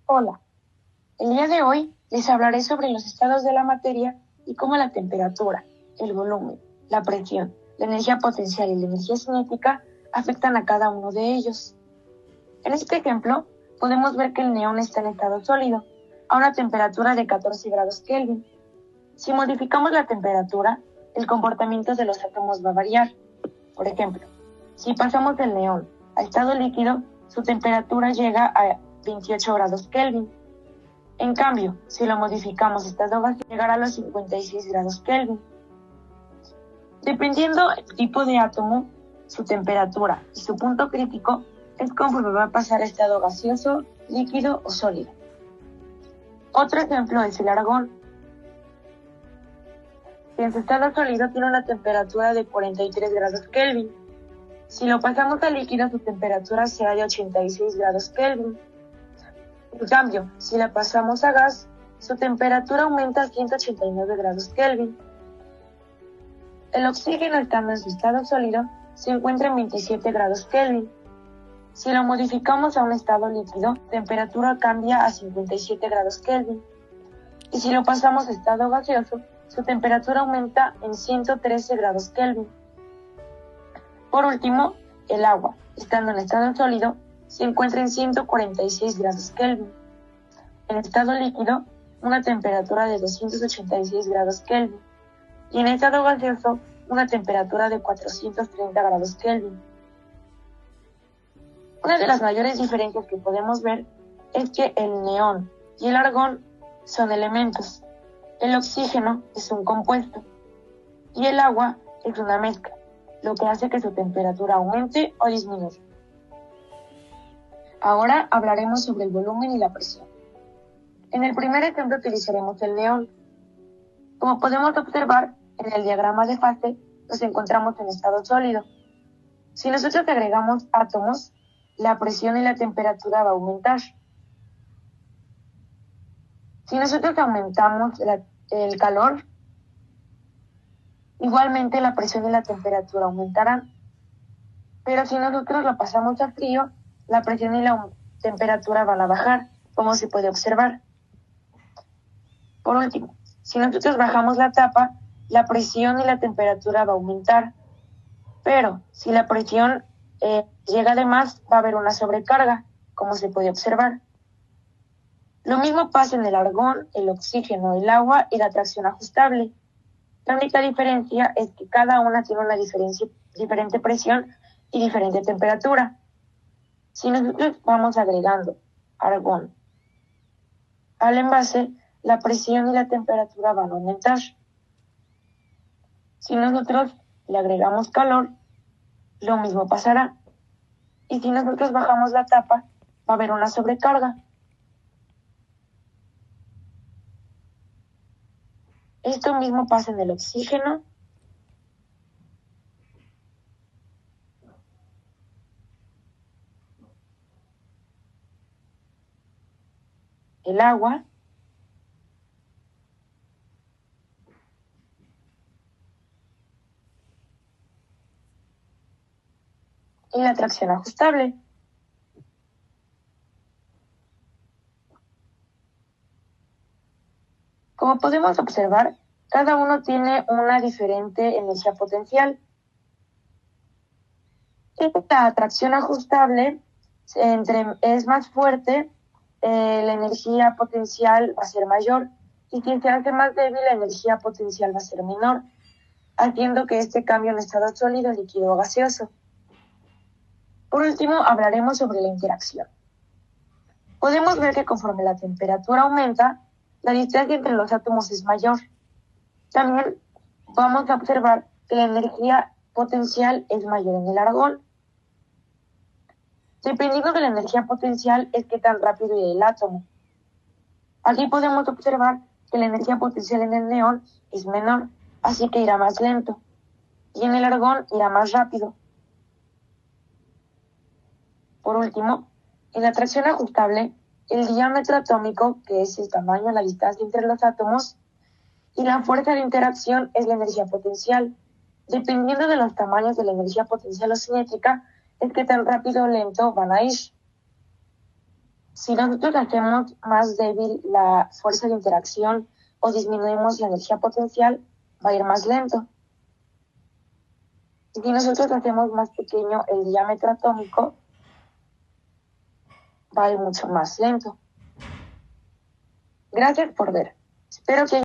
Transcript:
Hola, el día de hoy les hablaré sobre los estados de la materia y cómo la temperatura, el volumen, la presión, la energía potencial y la energía cinética afectan a cada uno de ellos. En este ejemplo, podemos ver que el neón está en estado sólido, a una temperatura de 14 grados Kelvin. Si modificamos la temperatura, el comportamiento de los átomos va a variar. Por ejemplo, si pasamos del neón a estado líquido, su temperatura llega a 28 grados Kelvin. En cambio, si lo modificamos a estado gaseoso, llegará a los 56 grados Kelvin. Dependiendo del tipo de átomo, su temperatura y su punto crítico es conforme va a pasar a estado gaseoso, líquido o sólido. Otro ejemplo es el argón. Si en su estado sólido tiene una temperatura de 43 grados Kelvin. Si lo pasamos a líquido, su temperatura será de 86 grados Kelvin. En cambio, si la pasamos a gas, su temperatura aumenta a 189 grados Kelvin. El oxígeno, estando en su estado sólido, se encuentra en 27 grados Kelvin. Si lo modificamos a un estado líquido, la temperatura cambia a 57 grados Kelvin. Y si lo pasamos a estado gaseoso, su temperatura aumenta en 113 grados Kelvin. Por último, el agua, estando en estado sólido, se encuentra en 146 grados Kelvin. En estado líquido, una temperatura de 286 grados Kelvin. Y en estado gaseoso, una temperatura de 430 grados Kelvin. Una de las mayores diferencias que podemos ver es que el neón y el argón son elementos. El oxígeno es un compuesto y el agua es una mezcla, lo que hace que su temperatura aumente o disminuya. Ahora hablaremos sobre el volumen y la presión. En el primer ejemplo utilizaremos el neón. Como podemos observar, en el diagrama de fase nos encontramos en estado sólido. Si nosotros agregamos átomos, la presión y la temperatura va a aumentar. Si nosotros aumentamos el calor, igualmente la presión y la temperatura aumentarán. Pero si nosotros lo pasamos a frío, la presión y la temperatura van a bajar, como se puede observar. Por último, si nosotros bajamos la tapa, la presión y la temperatura va a aumentar. Pero si la presión llega de más, va a haber una sobrecarga, como se puede observar. Lo mismo pasa en el argón, el oxígeno, el agua y la tracción ajustable. La única diferencia es que cada una tiene una diferente presión y diferente temperatura. Si nosotros vamos agregando argón al envase, la presión y la temperatura van a aumentar. Si nosotros le agregamos calor, lo mismo pasará. Y si nosotros bajamos la tapa, va a haber una sobrecarga. Esto mismo pasa en el oxígeno, el agua y la tracción ajustable. Como podemos observar, cada uno tiene una diferente energía potencial. Esta atracción ajustable es más fuerte, la energía potencial va a ser mayor, y si se hace más débil, la energía potencial va a ser menor, haciendo que este cambio en estado sólido, líquido o gaseoso. Por último, hablaremos sobre la interacción. Podemos ver que conforme la temperatura aumenta, la distancia entre los átomos es mayor. También vamos a observar que la energía potencial es mayor en el argón. Dependiendo de la energía potencial es que tan rápido irá el átomo. Aquí podemos observar que la energía potencial en el neón es menor, así que irá más lento, y en el argón irá más rápido. Por último, en la atracción ajustable, el diámetro atómico, que es el tamaño, la distancia entre los átomos, y la fuerza de interacción es la energía potencial. Dependiendo de los tamaños de la energía potencial o cinética, es que tan rápido o lento van a ir. Si nosotros hacemos más débil la fuerza de interacción o disminuimos la energía potencial, va a ir más lento. Si nosotros hacemos más pequeño el diámetro atómico, va a ir mucho más lento. Gracias por ver. Espero que